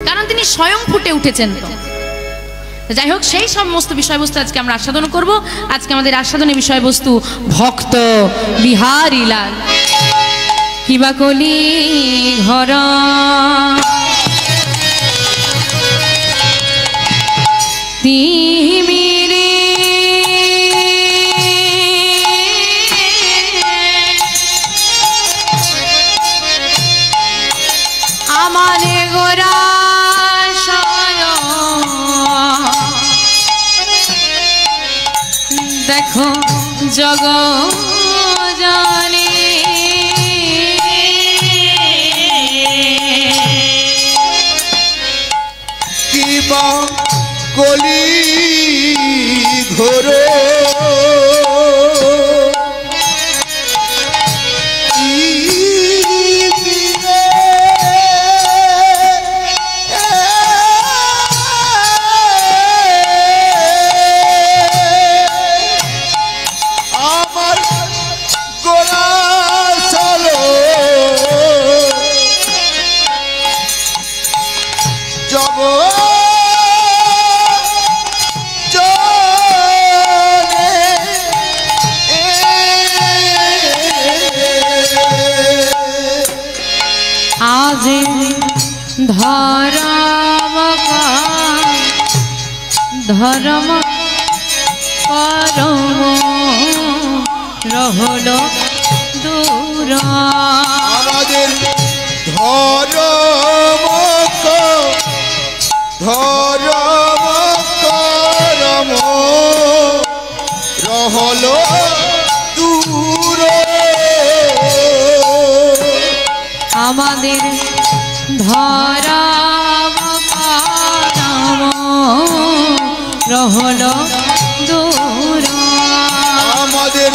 কারণ তিনি স্বয়ং ফুটে উঠেছেন। তো যাই হোক, সেই সমস্ত বিষয়বস্তু আজকে আমরা আস্বাদন করব। আজকে আমাদের আস্বাদনের বিষয়বস্তু ভক্ত বিহারী লাল। কিবা কলি ঘর তিমিরে আমারে গোরা দেখো জগ জানে কিবা কলি ঘোর ধর্ম করম রহল দূর আমাদের ধর্ম করম রহল দূর আমাদের ধর্ম করম রহল দূর আমাদের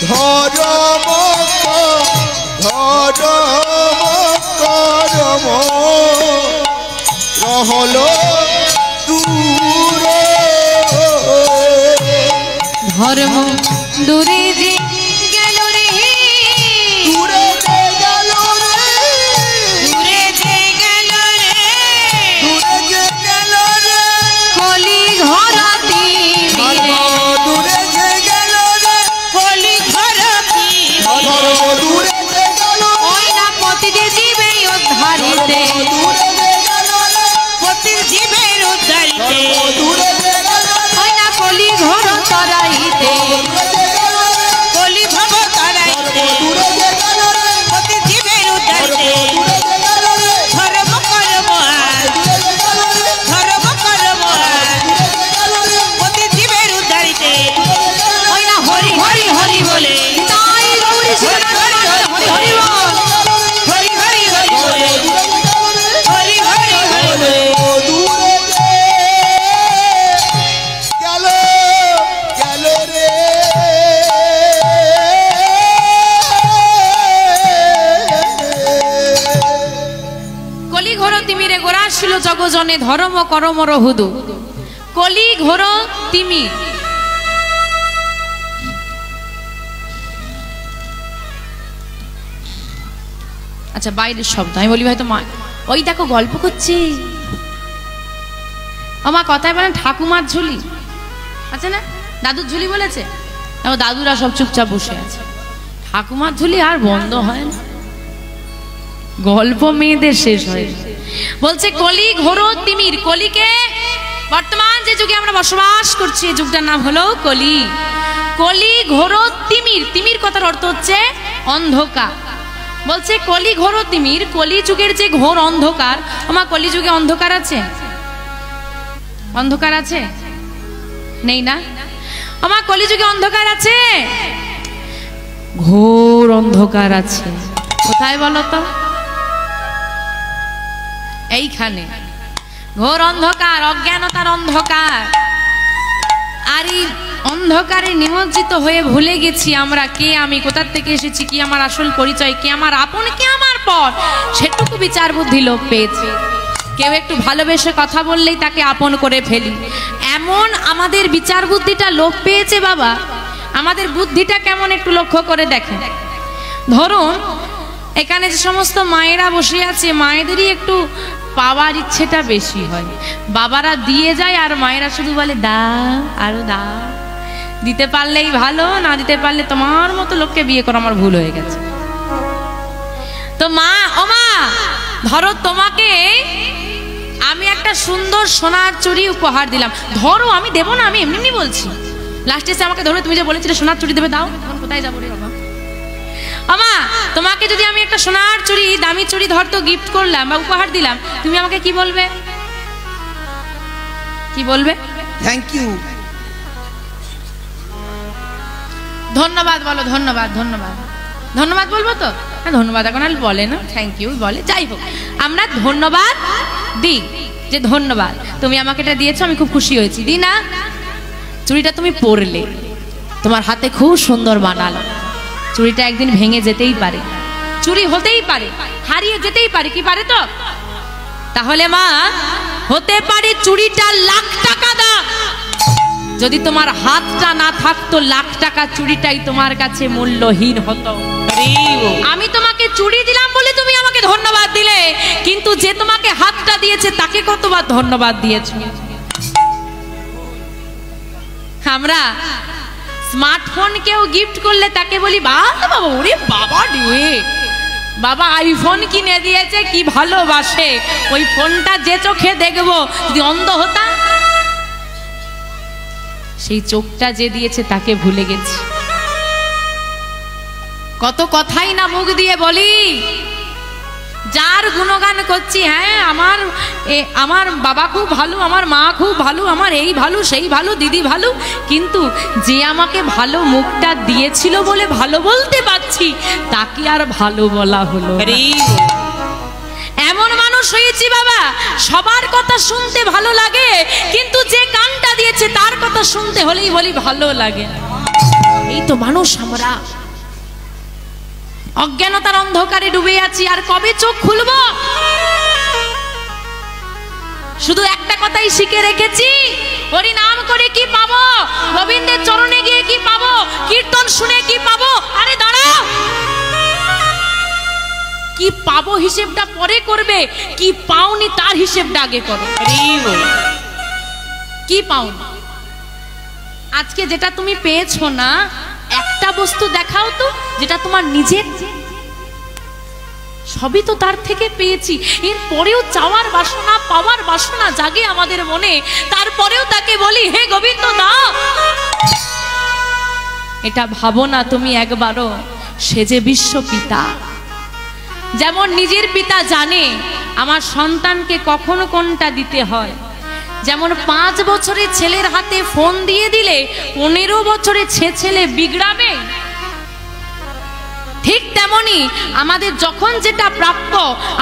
ধর্ম করম রহল দূর ধর্ম দূরে যে গেল রে দূরে যে গেল রে দূরে যে গেল রে দূরে যে গেল রে কলি ঘরতি দূরে যে গেল রে কলি ঘরতি ধর্ম দূরে যে গেল ওই না পতি যে জীবে উদ্ধারিতে দূরে যে গেল রে পতি জীবের উদ্ধারিতে দূরে যে গেল ওই না কলি ঘর তরাইতে কলি ভব তরাইতে দূরে যে গেল রে পতি জীবের উদ্ধারিতে দূরে যে গেল রে ধর্ম করব ধর্ম করব পতি জীবের উদ্ধারিতে ওই না হরি হরি হরি বলে তাই গৌরী হরি হরি বল হরি হরি হরি বলে হরি হরি হরি বলে দূরে গেল গেল রে কলি ঘোর তিমিরে গোরা ছিল জগজনে ধর্ম করম রহুদু। কলি ঘোর তিমির আচ্ছা বাইরের শব্দ আমি বলি ভাই তো মা ওই দেখো গল্প করছি আমার কথায় বলেন ঠাকুমার ঝুলি আছে না, দাদুর ঝুলি বলেছে, দাদুরা সব চুপচাপ বসে আছে। ঠাকুমার ঝুলি আর বন্ধ হয় না, গল্প মেয়েদের শেষ হয়। বলছে কলি ঘোর তিমির, কলিকে বর্তমান যে যুগে আমরা বসবাস করছি এই যুগটার নাম হলো কলি। কলি ঘোর তিমির, তিমির কথার অর্থ হচ্ছে অন্ধকার। বলছে কলি ঘোর তিমির, কলি যুগের যে ঘোর অন্ধকার। আমার কলি যুগে অন্ধকার আছে? অন্ধকার আছে? নেই না? আমার কলি যুগে অন্ধকার আছে? ঘোর অন্ধকার আছে। কোথায় বলো তো? এইখানে ঘোর অন্ধকার, অজ্ঞানতার অন্ধকার। আর এই অন্ধকারে নিমজ্জিত হয়ে ভুলে গেছি আমরা কে আমি, কোথা থেকে এসেছি, কি আমার আসল পরিচয়, কে আমার আপন, কে আমার পর, সেটুকু বিচার বুদ্ধি লোপ পেয়েছে। কেউ একটু ভালোবেসে কথা বললেই তাকে আপন করে ফেলি, এমন আমাদের বিচার বুদ্ধিটা লোপ পেয়েছে। বাবা, আমাদের বুদ্ধিটা কেমন একটু লক্ষ্য করে দেখেন। ধরুন এখানে যে সমস্ত মায়েরা বসে আছে, মায়েদেরই একটু পাওয়ার ইচ্ছেটা বেশি হয়। বাবারা দিয়ে যায় আর মায়েরা শুধু বলে দাও আরো দাও, দিতে পারলেই ভালো, না দিতে পারলে তোমার মতো লোককে বিয়ে করা আমার ভুল হয়ে গেছে। তো মা, ও মা, ধরো তোমাকে আমি একটা সুন্দর সোনার চুড়ি উপহার দিলাম, ধরো, আমি দেবো না, আমি এমনি বলছি। লাস্টে এসে আমাকে ধরো, তুমি যে বলেছিলে সোনার চুড়ি দেবে, দাও, এখন কোথায় যাবো রে বাবা? আমা, তোমাকে যদি আমি একটা সোনার চুড়ি, দামি চুড়ি ধরতো গিফট করলাম বা উপহার দিলাম, তুমি আমাকে কি বলবে? কি বলবে? Thank you. ধন্যবাদ বলো, ধন্যবাদ, ধন্যবাদ, ধন্যবাদ বলবো তো? হ্যাঁ, ধন্যবাদ এখন আর বলে না, থ্যাংক ইউ বলে। যাই হোক, আমরা ধন্যবাদ দিই, যে ধন্যবাদ তুমি আমাকে এটা দিয়েছো, আমি খুব খুশি হয়েছি, দি না? চুড়িটা তুমি পরলে, তোমার হাতে খুব সুন্দর বানালো, চুড়িটা একদিন ভেঙে যেতেই পারে, চুরি হতেই পারে, হারিয়ে যেতেই পারে, কি পারে তো? তাহলে মা, হতে পারে চুড়িটা লাখ টাকা দাম, যদি তোমার হাতটা না থাকতো লাখ টাকা চুড়িটাই তোমার কাছে মূল্যহীন হতো। আমি তোমাকে চুড়ি দিলাম বলে তুমি আমাকে ধন্যবাদ দিলে, কিন্তু যে তোমাকে হাতটা দিয়েছে তাকে কতবার ধন্যবাদ দিয়েছো? আমরা স্মার্টফোন কেউ গিফট করলে তাকে বলি বাবা, ওরে বাবা রে, বাবা আইফোন কিনে দিয়েছে, কি ভালোবাসে, ওই ফোনটা যে চোখে দেখবো, যদি অন্ধ হতাম, সেই চোখটা যে দিয়েছে তাকে ভুলে গেছি। কত কথাই না মুখ দিয়ে বলি, যার গুণগান করছি, হ্যাঁ আমার বাবা খুব ভালো, আমার মা খুব ভালো, আমার এই ভালো, সেই ভালো, দিদি ভালো, কিন্তু যে আমাকে ভালো মুখটা দিয়েছিল বলে ভালো বলতে পারছি, তাকে আর ভালো বলা হলো। এমন মানুষ হয়েছি বাবা, সবার কথা শুনতে ভালো লাগে, কিন্তু যে কানটা দিয়েছে তার কথা শুনতে হলেই বলি ভালো লাগে। এই তো মানুষ আমরা, অজ্ঞানতার অন্ধকারে ডুবে আছি, আর কবে চোখ খুলবো? শুধু একটা কথাই শিখে রেখেছি, হরি নাম করে কি পাবো, গোবিন্দের চরণে গিয়ে কি পাবো, কীর্তন শুনে কি পাবো। আরে দাঁড়াও, কি পাবো হিসেবটা পরে করবে, কি পাওনি তার হিসেবটা আগে করো। কি পাওনি? আজকে যেটা তুমি পেয়েছো না, একটা বস্তু দেখাও তো যেটা তোমার নিজের, সবই তো তার থেকে পেয়েছি। এরপরেও চাওয়ার বাসনা, পাওয়ার বাসনা জাগে আমাদের মনে, তারপরেও তাকে বলি হে গোবিন্দ দাও। এটা ভাবো না তুমি একবারও, সে যে বিশ্ব পিতা, যেমন নিজের পিতা জানে আমার সন্তানকে কখন কোনটা দিতে হয়, যেমন 5 বছরের ছেলের হাতে ফোন দিয়ে দিলে 15 বছরের ছেলে বিগড়াবে, ঠিক তেমনি আমাদের যখন যেটা প্রাপ্য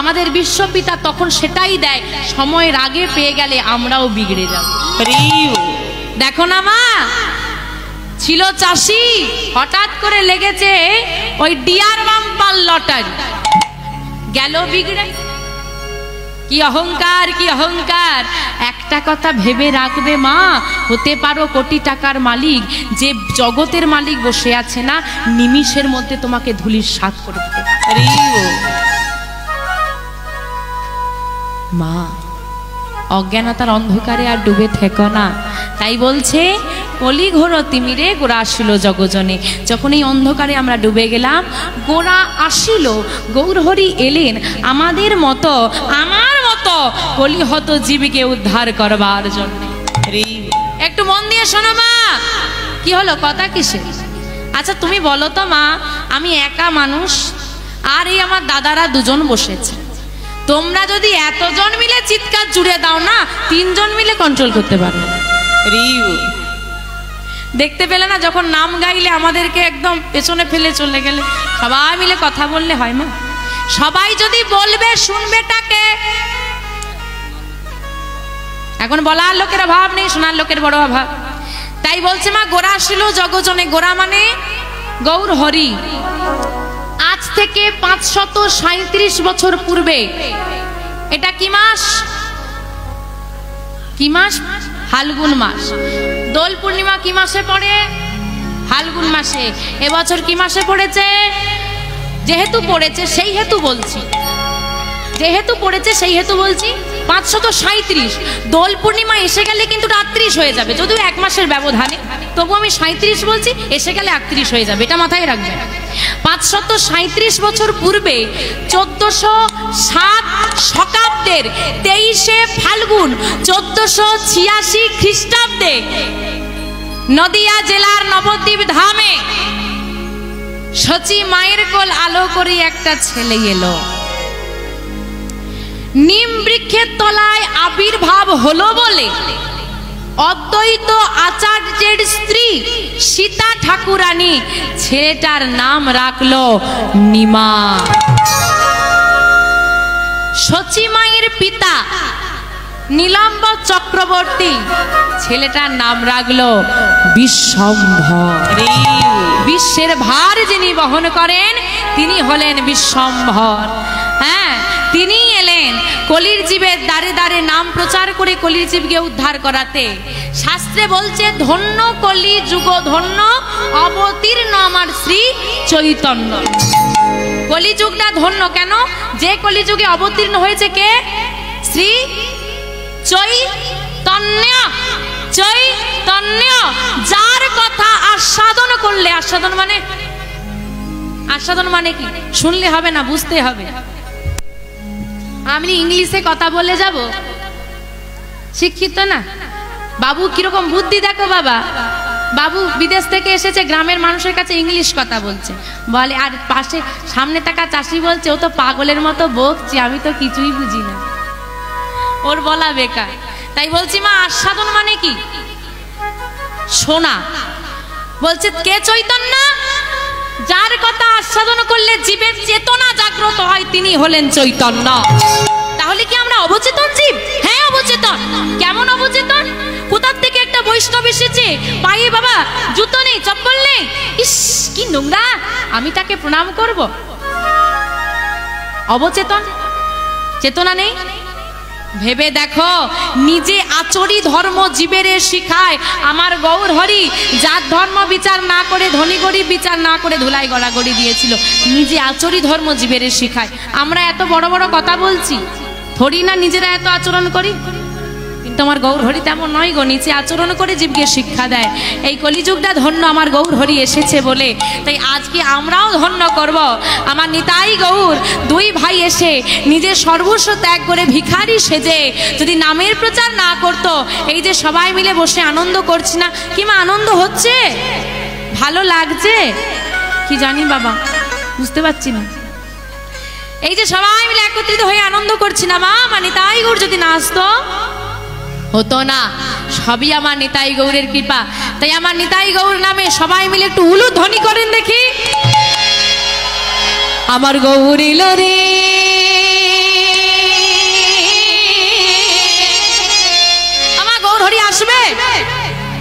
আমাদের বিশ্বপিতা তখন সেটাই দেয়, সময়ের আগে পেয়ে গেলে আমরাও বিগড়ে যাব। দেখো না মা, ছিল চাষি, হঠাৎ করে লেগেছে ওই ডিয়ার বাম্পার লটারি, গেল বিগড়ে। কি অহংকার, কি অহংকার! একটা কথা ভেবে রাখবে মা, হতে পারো কোটি টাকার মালিক, যে জগতের মালিক বসে আছে না, নিমিষের মধ্যে তোমাকে ধুলির সাৎ করে দিতে পারে। মা, অজ্ঞানতার অন্ধকারে আর ডুবে থেকো না। তাই বলছে কলি ঘোর তিমিরে গোরা আসিল জগজনে। যখন এই অন্ধকারে আমরা ডুবে গেলাম, গোরা আসিল, গৌরহরি এলেন আমাদের মতো, আমার মতো কলিহত জীবীকে উদ্ধার করবার জন্য। একটু মন দিয়ে শোনো মা, কি হলো, কথা কিসে? আচ্ছা তুমি বলো তো মা, আমি একা মানুষ, আর এই আমার দাদারা দুজন বসেছে, তোমরা যদি এতজন মিলে চিৎকার জুড়ে দাও না, 3 জন মিলে কন্ট্রোল করতে পারবে। দেখতে পেলে না, যখন নাম গাইলে আমাদেরকে একদম পেছনে ফেলে চলে গেলে, সবাই মিলে কথা বললে হয় মা। সবাই যদি বলবে শুনবেটাকে, এখন বলার লোকের অভাব নেই, শোনার লোকের বড় অভাব। তাই বলছে মা, গোরা আসিল জগজনে, গোরা মানে গৌর হরি। আজ থেকে 537 বছর পূর্বে, এটা কি মাস? কি মাস? ফাল্গুন মাস। দোল পূর্ণিমা কি মাসে পড়ে? ফাল্গুন মাসে। এবছর কি মাসে পড়েছে? যেহেতু পড়েছে সেই হেতু বলছি, যেহেতু পড়েছে সেই হেতু বলছি 537। দোল পূর্ণিমা এসে গেলে কিন্তু 38 হয়ে যাবে, যদিও 1 মাসের ব্যবধানে, তবু আমি 37 বলছি, এসে গেলে 38 হয়ে যাবে, এটা মাথায় রাখবেন। 537 বছর পূর্বে 1407 শকাব্দের 23শে ফাল্গুন 1486 খ্রিস্টাব্দে নদিয়া জেলার নবদ্বীপ ধামে সচি মায়ের কোল আলো করে একটা ছেলে এলো। নিম বৃক্ষের তলায় আবির্ভাব হলো বলে অদ্বৈত আচার্যের স্ত্রী সীতা ঠাকুরানী ছেলেটার নাম রাখলো নিমা। সচি মায়ের পিতা নীলাম্ব চক্রবর্তী ছেলেটার নাম রাখলো বিশ্বম্ভর। বিশ্বের ভার যিনি বহন করেন তিনি হলেন বিশ্বম্ভর। হ্যাঁ, তিনি এলেন কলির জীবের দ্বারে দ্বারে নাম প্রচার করে কলির জীবকে উদ্ধার করাতে। শাস্ত্রে বলছে ধন্য কলি যুগ ধন্য অবতীর্ণ আমার শ্রী চৈতন্য। কলিযুগটা ধন্য কেন? যে কলিযুগে অবতীর্ণ হয়েছে কে? শ্রী চৈতন্য। চৈতন্য যার কথা আস্বাদন করলে, আস্বাদন মানে কি? শুনলে হবে না, বুঝতে হবে। আমি ইংলিশে কথা বলে যাব, শিক্ষিত না বাবু, কিরকম বুদ্ধি দেখো বাবা। বাবু বিদেশ থেকে এসেছে, গ্রামের মানুষের কাছে ইংলিশ কথা বলছে, বলে আর পাশে সামনে থাকা চাষি বলছে ও তো পাগলের মতো বকছে, আমি তো কিছুই বুঝি না, ওর বলা বেকার। তাই বলছি মা, আস্বাদন মানে কি? শোনা। বলছে কে চৈতন্য? যার কথা আস্বাদন করলে জীবের চেতনা জাগ্রত হয় তিনি হলেন চৈতন্য। তাহলে কি আমরা অবচেতন জীব? হ্যাঁ অবচেতন। কেমন অবচেতন? কোথার থেকে একটা বৈষ্ণব এসেছে, পায়ে বাবা জুতো নেই, চপ্পল নেই, ইস কি নোংরা, আমি তাকে প্রণাম করব? অবচেতন, চেতনা নেই। ভেবে দেখো, নিজে আচরি ধর্ম জীবের শিখায় আমার গৌর হরি। জাত ধর্ম বিচার না করে, ধনী গরিব বিচার না করে ধুলাই গড়াগড়ি দিয়েছিল, নিজে আচরি ধর্ম জীবের শিখায়। আমরা এত বড় বড় কথা বলছি, থরি না নিজেরা এত আচরণ করি? কিন্তু আমার গৌর হরি তেমন নয় গো, নিচে আচরণ করে জীবকে শিক্ষা দেয়। এই কলিযুগটা ধন্য আমার গৌর হরি এসেছে বলে। তাই আজকে আমরাও ধন্য করব। আমার নিতাই গৌর দুই ভাই এসে নিজের সর্বস্ব ত্যাগ করে ভিখারি সেজে যদি নামের প্রচার না করত, এই যে সবাই মিলে বসে আনন্দ করছি না, কিংবা আনন্দ হচ্ছে, ভালো লাগছে কি জানি বাবা, বুঝতে পারছি না। এই যে সবাই মিলে একত্রিত হয়ে আনন্দ করছি না মা, আমার নিতাই গৌর যদি না আসতো হতো না। সবই আমার নিতাই গৌরের কৃপা। তাই আমার নিতাই গৌর নামে সবাই মিলে একটু উলু ধ্বনি করেন দেখি। আমার গৌর এলো রে, আমার গৌর হরি আসবে,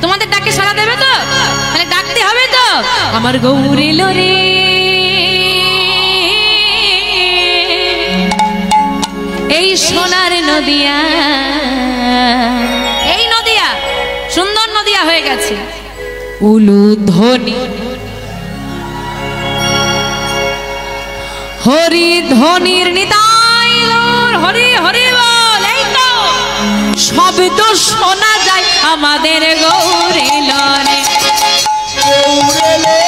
তোমাদের ডাকে সাড়া দেবে তো? তাহলে ডাকতে হবে তো, আমার গৌর এলো রে। এই সোনার নদিয়া, এই নদিয়া সুন্দর নদিয়া হয়ে গেছে। উলু ধ্বনি হরি ধ্বনির নিতাই গৌর হরি হরি বল, এই তো শব্দ শোনা যায় আমাদের গৌর এলো রে। গৌর এলো রে।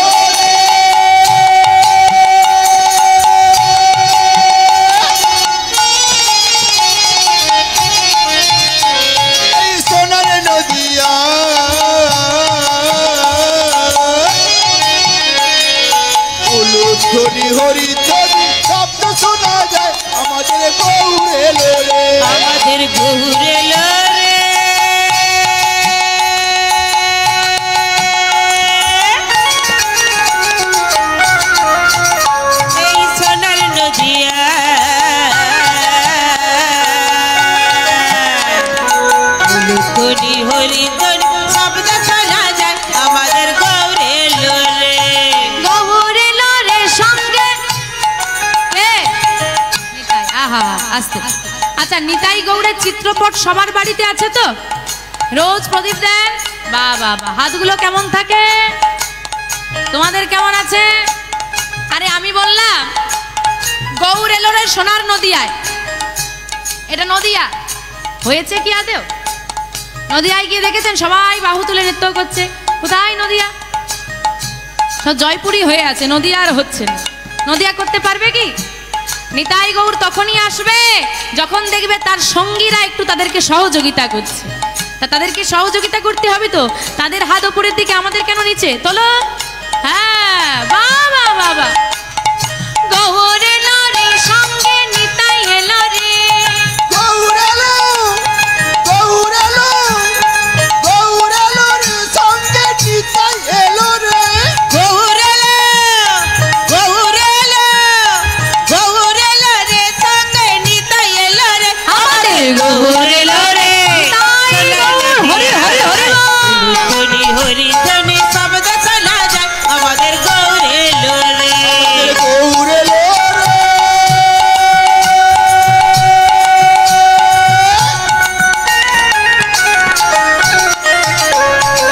হরি হরি ধ্বনি শব্দ শোনা যায় আমাদের গৌর এলো রে, আমাদের গৌর এলো রে। এই সোনার নদিয়া হরি হরি ধ্বনি শব্দ শোনা যায় আমাদের গৌর এলো রে। গৌর এলো রে সঙ্গে আহা আস্তে। আচ্ছা, নিতাই গৌড়ের চিত্রপট সবার বাড়িতে আছে তো? রোজ প্রদীপ দেন? বাহ বাহ বাহ। হাতগুলো কেমন থাকে? তোমাদের কেমন আছে? আরে আমি বললাম গৌর এলো রে সোনার নদিয়ায়, এটা নদিয়া হয়েছে কি আদেও? নদিয়ায় গিয়ে দেখেছেন সবাই বাহু তুলে নৃত্য করছে? কোথায় নদিয়া? সব জয়পুরি হয়ে আছে, নদিয়া আর হচ্ছে না। নদিয়া করতে পারবে কি? নিতাই গৌর তখনই আসবে যখন দেখবে তার সঙ্গীরা একটু তাদেরকে সহযোগিতা করছে। তা তাদেরকে সহযোগিতা করতে হবে তো, তাদের হাত উপরের দিকে, আমাদের কেন নিচে? তোলো। হ্যাঁ, বাবা বাবা, গৌর এলো রে, সঙ্গে নিতাই এলো রে। গৌর এলো, গৌর এলো, গৌর এলো রে, সঙ্গে নিতাই এলো রে। গৌর এলো, গৌর এলো, গৌর এলো রে, সঙ্গে নিতাই এলো রে। আমাদের গৌর এলো রে, নিতাই গৌর, হরি হরি হরি বল। হরি হরি ধ্বনি শব্দ শোনা যায়, আমাদের গৌর এলো রে। গৌর এলো রে।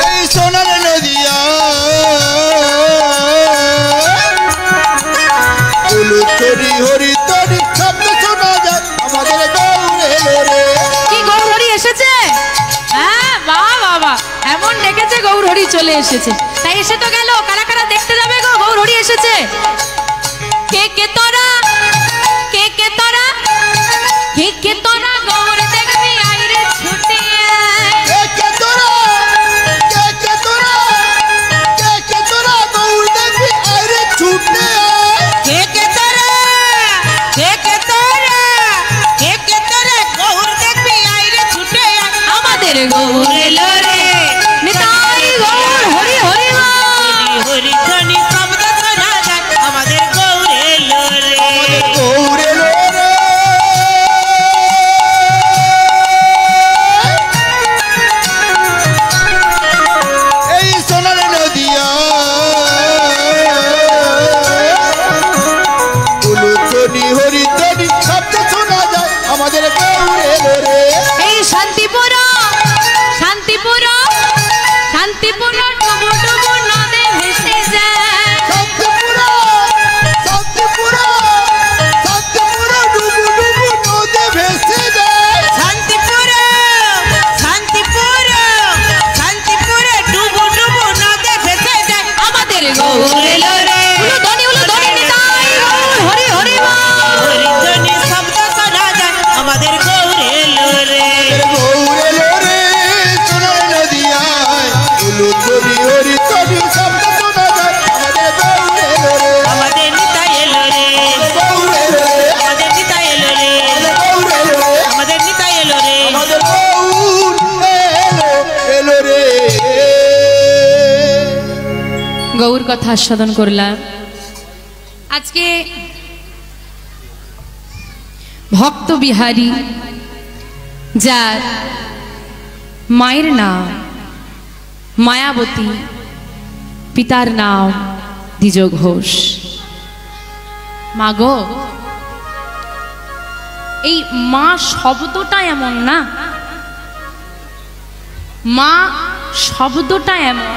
এই সোনার নদিয়া হরি হরি তরি শব্দ শোনা যায়, আমাদের গৌর এলো রে। কি গৌর হরি এসেছে? হ্যাঁ, বাহ বাবা, এমন ডেকেছে গৌর হরি চলে এসেছে। তাই এসে তো গেল, কারা কারা দেখতে যাবে গো? গৌর হরি এসেছে। কে কে তোরা, কে কে তোরা, কে কে তোরা গৌর দেখবি আইরে ছুটে আয়। কে কে তোরা, কে কে তোরা, কে কে তোরা গৌর দেখবি আইরে ছুটে আয়। কে কে তোরা, কে কে তোরা, কে কে তোরা গৌর দেখবি আইরে ছুটে আয়। আমাদের গৌর এলো রে, নিতাই গৌর, হরি হরি বল। হরি ধ্বনি শব্দ শোনা যায়, আমাদের গৌর এলো রে। আমাদের গৌর এলো রে। এই সোনার নদিয়া ধ্বনি হরি ধ্বনি শব্দ শোনা যায়, আমাদের গৌর এলো রে। এই শান্তিপুর, শান্তিপুর, শান্তিপুর ডুবু ডুবু নদে ভেসে যায়। শান্তিপুরা, শান্তিপুরা, শান্তিপুরা ডুবু ডুবু নদে ভেসে যায়। শান্তিপুর, শান্তিপুর, শান্তিপুর ডুবু ডুবু নদে ভেসে যায়, আমাদের গৌর এলো রে, উলু ধনি নিতাই গৌর, হরি হরি বল। হরি ধ্বনি শব্দ শোনা যায়, আমাদের গৌর এলো রে। গৌর এলো রে, সোনার নদিয়ায় ধ্বনি হরি ধ্বনি শব্দ শোনা যায়, আমাদের গৌর এলো রে। আমাদের নিতাই এলো রে, গৌর এলো রে, আমাদের নিতাই এলো রে, গৌর এলো রে, আমাদের নিতাই এলো রে। আমাদের গৌর এলো, এলো রে। গৌর কথা আস্বাদন করলাম। আজকে ভক্ত বিহারী, যার মায়ের নাম মায়াবতী, পিতার নাম দ্বিজ ঘোষ। মা গো, এই মা শব্দটা এমন না, মা শব্দটা এমন